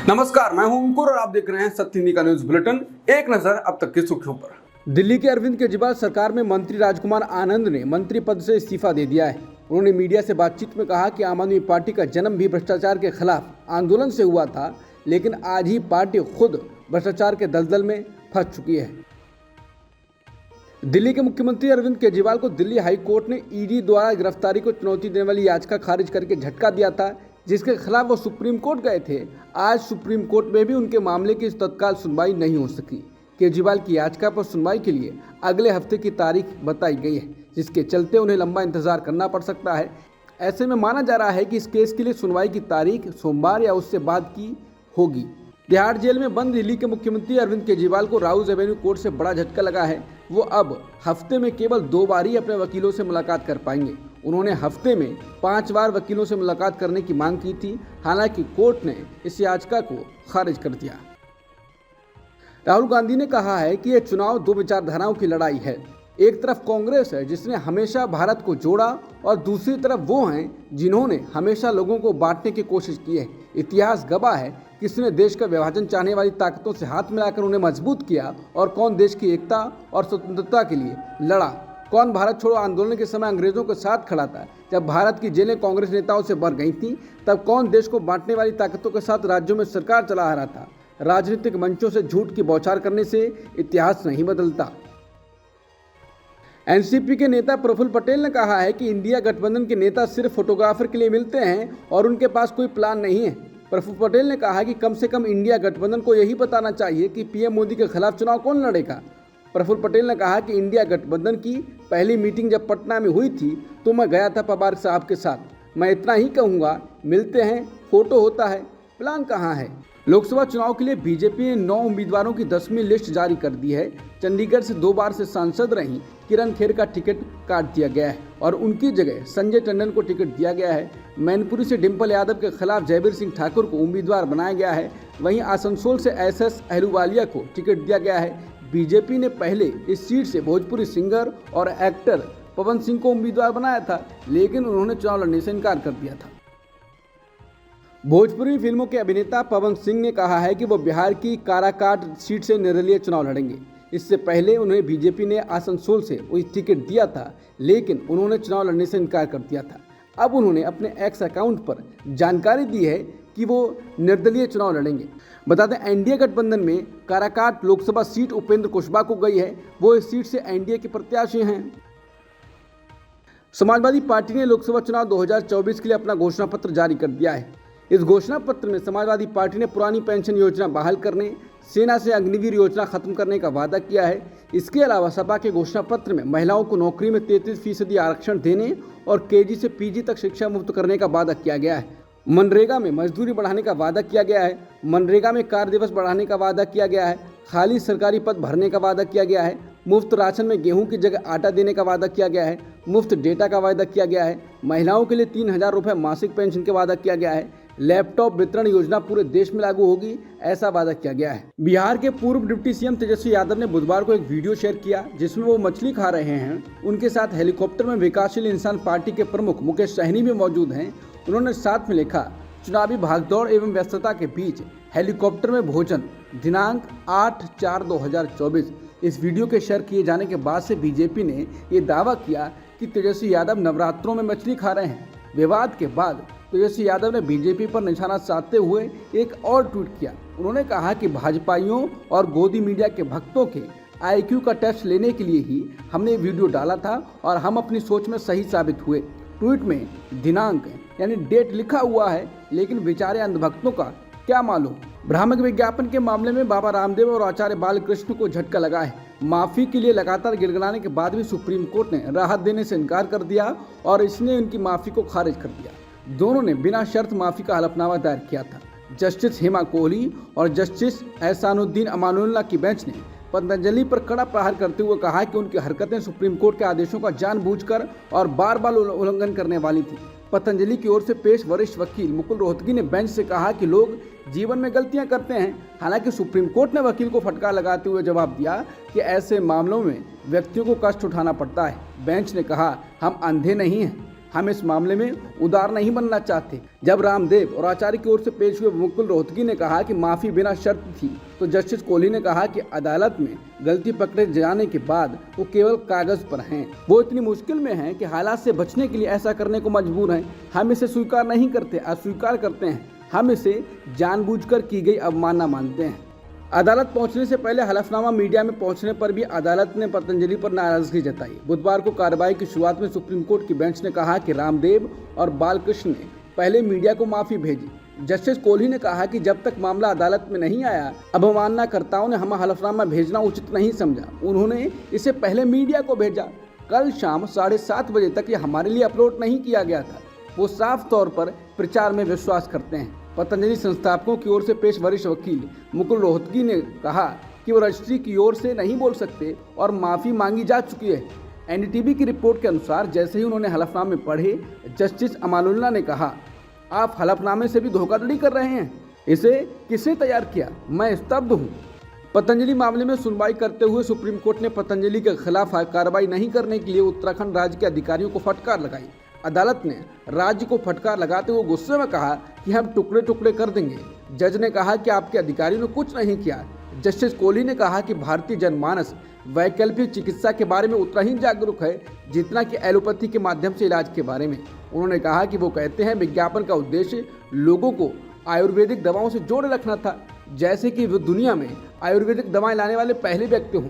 नमस्कार, मैं हूं अंकुर और आप देख रहे हैं सत्य हिंदी का न्यूज बुलेटिन। एक नजर अब तक की सुर्खियों पर। दिल्ली के अरविंद केजरीवाल सरकार में मंत्री राजकुमार आनंद ने मंत्री पद से इस्तीफा दे दिया है। उन्होंने मीडिया से बातचीत में कहा कि आम आदमी पार्टी का जन्म भी भ्रष्टाचार के खिलाफ आंदोलन से हुआ था, लेकिन आज ही पार्टी खुद भ्रष्टाचार के दलदल में फंस चुकी है। दिल्ली के मुख्यमंत्री अरविंद केजरीवाल को दिल्ली हाई कोर्ट ने ईडी द्वारा गिरफ्तारी को चुनौती देने वाली याचिका खारिज करके झटका दिया था, जिसके खिलाफ वो सुप्रीम कोर्ट गए थे। आज सुप्रीम कोर्ट में भी उनके मामले की तत्काल सुनवाई नहीं हो सकी। केजरीवाल की याचिका पर सुनवाई के लिए अगले हफ्ते की तारीख बताई गई है, जिसके चलते उन्हें लंबा इंतजार करना पड़ सकता है। ऐसे में माना जा रहा है कि इस केस के लिए सुनवाई की तारीख सोमवार या उससे बाद की होगी। तिहाड़ जेल में बंद दिल्ली के मुख्यमंत्री अरविंद केजरीवाल को राउज एवेन्यू कोर्ट से बड़ा झटका लगा है। वो अब हफ्ते में केवल 2 बार ही अपने वकीलों से मुलाकात कर पाएंगे। उन्होंने हफ्ते में 5 बार वकीलों से मुलाकात करने की मांग की थी, हालांकि कोर्ट ने इस याचिका को खारिज कर दिया। राहुल गांधी ने कहा है कि यह चुनाव 2 विचारधाराओं की लड़ाई है। एक तरफ कांग्रेस है जिसने हमेशा भारत को जोड़ा, और दूसरी तरफ वो हैं जिन्होंने हमेशा लोगों को बांटने की कोशिश की है। इतिहास गवाह है किसने देश का विभाजन चाहने वाली ताकतों से हाथ मिलाकर उन्हें मजबूत किया, और कौन देश की एकता और स्वतंत्रता के लिए लड़ा। कौन भारत छोड़ो आंदोलन के समय अंग्रेजों के साथ खड़ा था। जब भारत की जेलें कांग्रेस नेताओं से भर गई थीं, तब कौन देश को बांटने वाली ताकतों के साथ राज्यों में सरकार चला रहा था। राजनीतिक मंचों से झूठ की बौछार करने से इतिहास नहीं बदलता। एनसीपी के नेता प्रफुल्ल पटेल ने कहा है कि इंडिया गठबंधन के नेता सिर्फ फोटोग्राफर के लिए मिलते हैं और उनके पास कोई प्लान नहीं है। प्रफुल्ल पटेल ने कहा कि कम से कम इंडिया गठबंधन को यही बताना चाहिए कि पीएम मोदी के खिलाफ चुनाव कौन लड़ेगा। प्रफुल्ल पटेल ने कहा कि इंडिया गठबंधन की पहली मीटिंग जब पटना में हुई थी तो मैं गया था पवार साहब के साथ। मैं इतना ही कहूँगा, मिलते हैं, फोटो होता है, प्लान कहाँ है। लोकसभा चुनाव के लिए बीजेपी ने 9 उम्मीदवारों की 10वीं लिस्ट जारी कर दी है। चंडीगढ़ से 2 बार से सांसद रही किरण खेर का टिकट काट दिया गया है और उनकी जगह संजय टंडन को टिकट दिया गया है। मैनपुरी से डिम्पल यादव के खिलाफ जयवीर सिंह ठाकुर को उम्मीदवार बनाया गया है। वहीं आसनसोल से एसएस अहलूवालिया को टिकट दिया गया है। बीजेपी ने पहले इस सीट से भोजपुरी सिंगर और एक्टर पवन सिंह को उम्मीदवार बनाया था, लेकिन उन्होंने चुनाव लड़ने से इनकार कर दिया था। भोजपुरी फिल्मों के अभिनेता पवन सिंह ने कहा है कि वो बिहार की काराकाट सीट से निर्दलीय चुनाव लड़ेंगे। इससे पहले उन्हें बीजेपी ने आसनसोल से वही टिकट दिया था, लेकिन उन्होंने चुनाव लड़ने से इनकार कर दिया था। अब उन्होंने अपने एक्स अकाउंट पर जानकारी दी है कि वो निर्दलीय चुनाव लड़ेंगे। बता दें, एनडीए गठबंधन में काराकाट लोकसभा सीट उपेंद्र कुशवाहा को गई है। वो इस सीट से एनडीए के प्रत्याशी हैं। समाजवादी पार्टी ने लोकसभा चुनाव 2024 के लिए अपना घोषणा पत्र जारी कर दिया है। इस घोषणा पत्र में समाजवादी पार्टी ने पुरानी पेंशन योजना बहाल करने, सेना से अग्निवीर योजना खत्म करने का वादा किया है। इसके अलावा सपा के घोषणा पत्र में महिलाओं को नौकरी में 33% आरक्षण देने और केजी से पीजी तक शिक्षा मुफ्त करने का वादा किया गया है। मनरेगा में मजदूरी बढ़ाने का वादा किया गया है। मनरेगा में कार्य दिवस बढ़ाने का वादा किया गया है। खाली सरकारी पद भरने का वादा किया गया है। मुफ्त राशन में गेहूं की जगह आटा देने का वादा किया गया है। मुफ्त डेटा का वादा किया गया है। महिलाओं के लिए 3000 रुपये मासिक पेंशन का वादा किया गया है। लैपटॉप वितरण योजना पूरे देश में लागू होगी, ऐसा वादा किया गया है। बिहार के पूर्व डिप्टी सीएम तेजस्वी यादव ने बुधवार को एक वीडियो शेयर किया, जिसमें वो मछली खा रहे हैं। उनके साथ हेलीकॉप्टर में विकासशील इंसान पार्टी के प्रमुख मुकेश सहनी भी मौजूद हैं। उन्होंने साथ में लिखा, चुनावी भागदौड़ एवं व्यस्तता के बीच हेलीकॉप्टर में भोजन, दिनांक 8/4/2024। इस वीडियो के शेयर किए जाने के बाद से बीजेपी ने ये दावा किया कि तेजस्वी यादव नवरात्रों में मछली खा रहे हैं। विवाद के बाद तेजस्वी यादव ने बीजेपी पर निशाना साधते हुए एक और ट्वीट किया। उन्होंने कहा कि भाजपाइयों और गोदी मीडिया के भक्तों के आईक्यू का टेस्ट लेने के लिए ही हमने वीडियो डाला था और हम अपनी सोच में सही साबित हुए। ट्वीट में दिनांक यानी डेट लिखा हुआ है, लेकिन बेचारे अंधभक्तों का क्या मालूम। भ्रामक विज्ञापन के मामले में बाबा रामदेव और आचार्य बालकृष्ण को झटका लगा है। माफी के लिए लगातार गिड़गिड़ाने के बाद भी सुप्रीम कोर्ट ने राहत देने से इनकार कर दिया और इसने उनकी माफी को खारिज कर दिया। दोनों ने बिना शर्त माफी का हलफनामा दायर किया था। जस्टिस हेमा कोहली और जस्टिस एहसानुद्दीन अमानुल्लाह की बेंच ने पतंजलि पर कड़ा प्रहार करते हुए कहा कि उनकी हरकतें सुप्रीम कोर्ट के आदेशों का जानबूझकर और बार बार उल्लंघन करने वाली थी। पतंजलि की ओर से पेश वरिष्ठ वकील मुकुल रोहतगी ने बेंच से कहा कि लोग जीवन में गलतियां करते हैं। हालांकि सुप्रीम कोर्ट ने वकील को फटकार लगाते हुए जवाब दिया कि ऐसे मामलों में व्यक्तियों को कष्ट उठाना पड़ता है। बेंच ने कहा, हम अंधे नहीं हैं, हम इस मामले में उदार नहीं बनना चाहते। जब रामदेव और आचार्य की ओर से पेश हुए मुकुल रोहतगी ने कहा कि माफी बिना शर्त थी, तो जस्टिस कोहली ने कहा कि अदालत में गलती पकड़े जाने के बाद वो केवल कागज पर हैं। वो इतनी मुश्किल में हैं कि हालात से बचने के लिए ऐसा करने को मजबूर हैं। हम इसे स्वीकार नहीं करते, अस्वीकार करते हैं। हम इसे जानबूझकर की गई अवमानना मानते हैं। अदालत पहुंचने से पहले हलफनामा मीडिया में पहुंचने पर भी अदालत ने पतंजलि पर नाराजगी जताई। बुधवार को कार्रवाई की शुरुआत में सुप्रीम कोर्ट की बेंच ने कहा कि रामदेव और बालकृष्ण ने पहले मीडिया को माफी भेजी। जस्टिस कोहली ने कहा कि जब तक मामला अदालत में नहीं आया, अवमाननाकर्ताओं ने हमें हलफनामा भेजना उचित नहीं समझा। उन्होंने इसे पहले मीडिया को भेजा। कल शाम 7:30 बजे तक ये हमारे लिए अपलोड नहीं किया गया था। वो साफ तौर पर प्रचार में विश्वास करते हैं। पतंजलि संस्थापकों की ओर से पेश वरिष्ठ वकील मुकुल रोहतगी ने कहा कि वो रजिस्ट्री की ओर से नहीं बोल सकते और माफ़ी मांगी जा चुकी है। एनडीटीवी की रिपोर्ट के अनुसार जैसे ही उन्होंने हलफनामे पढ़े, जस्टिस अमानुल्लाह ने कहा, आप हलफनामे से भी धोखाधड़ी कर रहे हैं। इसे किसने तैयार किया? मैं स्तब्ध हूँ। पतंजलि मामले में सुनवाई करते हुए सुप्रीम कोर्ट ने पतंजलि के खिलाफ कार्रवाई नहीं करने के लिए उत्तराखंड राज्य के अधिकारियों को फटकार लगाई। अदालत ने राज्य को फटकार लगाते हुए गुस्से में कहा कि हम टुकड़े टुकड़े कर देंगे। जज ने कहा कि आपके अधिकारियों ने कुछ नहीं किया। जस्टिस कोहली ने कहा कि भारतीय जनमानस वैकल्पिक चिकित्सा के बारे में उतना ही जागरूक है जितना कि एलोपैथी के माध्यम से इलाज के बारे में। उन्होंने कहा कि वो कहते हैं विज्ञापन का उद्देश्य लोगों को आयुर्वेदिक दवाओं से जोड़े रखना था, जैसे कि वो दुनिया में आयुर्वेदिक दवाएं लाने वाले पहले व्यक्ति हों।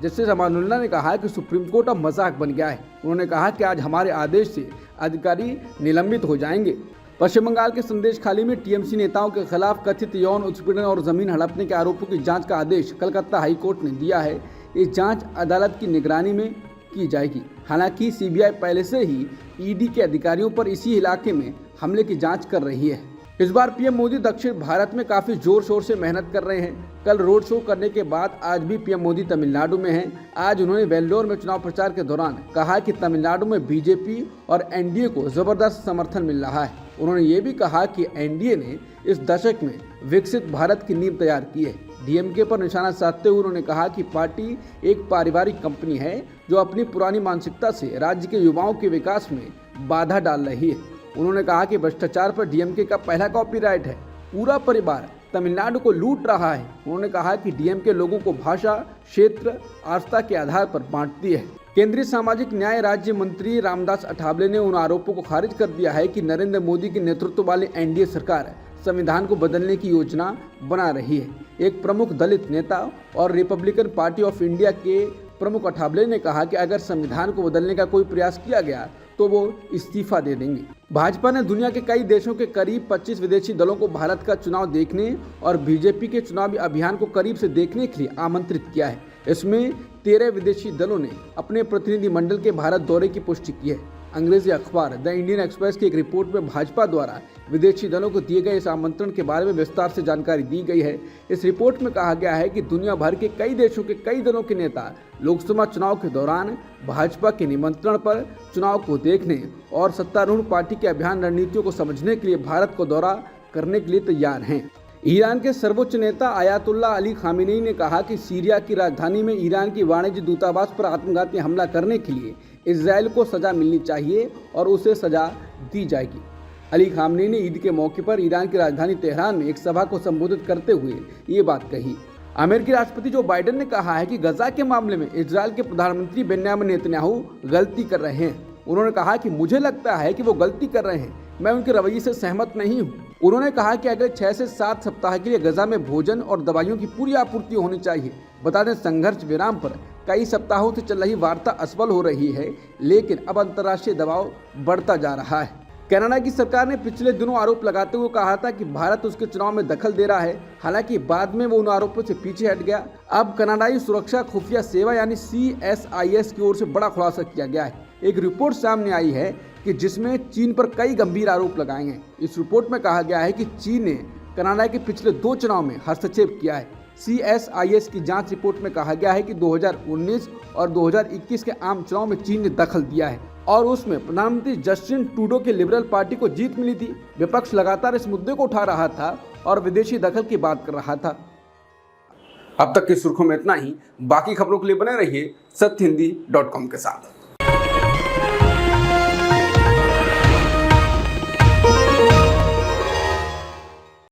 जस्टिस अमानुल्लाह ने कहा कि सुप्रीम कोर्ट अब मजाक बन गया है। उन्होंने कहा कि आज हमारे आदेश से अधिकारी निलंबित हो जाएंगे। पश्चिम बंगाल के संदेश खाली में टीएमसी नेताओं के खिलाफ कथित यौन उत्पीड़न और जमीन हड़पने के आरोपों की जांच का आदेश कलकत्ता हाईकोर्ट ने दिया है। ये जांच अदालत की निगरानी में की जाएगी। हालांकि सीबीआई पहले से ही ईडी के अधिकारियों पर इसी इलाके में हमले की जांच कर रही है। इस बार पीएम मोदी दक्षिण भारत में काफी जोर शोर से मेहनत कर रहे हैं। कल रोड शो करने के बाद आज भी पीएम मोदी तमिलनाडु में हैं। आज उन्होंने वेल्लोर में चुनाव प्रचार के दौरान कहा कि तमिलनाडु में बीजेपी और एनडीए को जबरदस्त समर्थन मिल रहा है। उन्होंने ये भी कहा कि एनडीए ने इस दशक में विकसित भारत की नींव तैयार की है। डीएमके पर निशाना साधते हुए उन्होंने कहा कि पार्टी एक पारिवारिक कंपनी है जो अपनी पुरानी मानसिकता से राज्य के युवाओं के विकास में बाधा डाल रही है। उन्होंने कहा कि भ्रष्टाचार पर डीएमके का पहला कॉपीराइट है। पूरा परिवार तमिलनाडु को लूट रहा है। उन्होंने कहा कि डीएमके लोगों को भाषा, क्षेत्र, आस्था के आधार पर बांटती है। केंद्रीय सामाजिक न्याय राज्य मंत्री रामदास अठावले ने उन आरोपों को खारिज कर दिया है कि नरेंद्र मोदी के नेतृत्व वाली एनडीए सरकार संविधान को बदलने की योजना बना रही है। एक प्रमुख दलित नेता और रिपब्लिकन पार्टी ऑफ इंडिया के प्रमुख अठावले ने कहा कि अगर संविधान को बदलने का कोई प्रयास किया गया तो वो इस्तीफा दे देंगे। भाजपा ने दुनिया के कई देशों के करीब 25 विदेशी दलों को भारत का चुनाव देखने और बीजेपी के चुनावी अभियान को करीब से देखने के लिए आमंत्रित किया है। इसमें 13 विदेशी दलों ने अपने प्रतिनिधिमंडल के भारत दौरे की पुष्टि की है। अंग्रेजी अखबार द इंडियन एक्सप्रेस की एक रिपोर्ट में भाजपा द्वारा विदेशी दलों को दिए गए इस आमंत्रण के बारे में विस्तार से जानकारी दी गई है। इस रिपोर्ट में कहा गया है कि दुनिया भर के कई देशों के कई दलों के नेता लोकसभा चुनाव के दौरान भाजपा के निमंत्रण पर चुनाव को देखने और सत्तारूढ़ पार्टी के अभियान रणनीतियों को समझने के लिए भारत को दौरा करने के लिए तैयार हैं। ईरान के सर्वोच्च नेता आयतुल्लाह अली खामेनी ने कहा कि सीरिया की राजधानी में ईरान की वाणिज्य दूतावास पर आत्मघाती हमला करने के लिए इजरायल को सजा मिलनी चाहिए और उसे सजा दी जाएगी। अली खामेनी ने ईद के मौके पर ईरान की राजधानी तेहरान में एक सभा को संबोधित करते हुए ये बात कही। अमेरिकी राष्ट्रपति जो बाइडेन ने कहा है कि गजा के मामले में इजरायल के प्रधानमंत्री बेन्यामिन नेतन्याहू गलती कर रहे हैं। उन्होंने कहा कि मुझे लगता है कि वो गलती कर रहे हैं, मैं उनके रवैये से सहमत नहीं हूँ। उन्होंने कहा कि अगले 6 से 7 सप्ताह के लिए गजा में भोजन और दवाइयों की पूरी आपूर्ति होनी चाहिए। बता दें, संघर्ष विराम पर कई सप्ताहों से चल रही वार्ता असफल हो रही है, लेकिन अब अंतर्राष्ट्रीय दबाव बढ़ता जा रहा है। कनाडा की सरकार ने पिछले दिनों आरोप लगाते हुए कहा था कि भारत उसके चुनाव में दखल दे रहा है। हालांकि बाद में वो उन आरोपों से पीछे हट गया। अब कनाडाई सुरक्षा खुफिया सेवा यानी CSIS की ओर से बड़ा खुलासा किया गया है। एक रिपोर्ट सामने आई है कि जिसमें चीन पर कई गंभीर आरोप लगाए हैं। इस रिपोर्ट में कहा गया है कि चीन ने कनाडा के पिछले 2 चुनाव में हस्तक्षेप किया है। CSIS की जांच रिपोर्ट में कहा गया है कि 2019 और 2021 के आम चुनाव में चीन ने दखल दिया है और उसमें प्रधानमंत्री जस्टिन ट्रूडो की लिबरल पार्टी को जीत मिली थी। विपक्ष लगातार इस मुद्दे को उठा रहा था और विदेशी दखल की बात कर रहा था। अब तक की सुर्खियों में इतना ही। बाकी खबरों के लिए बने रहिए सत्यहिंदी.com के साथ।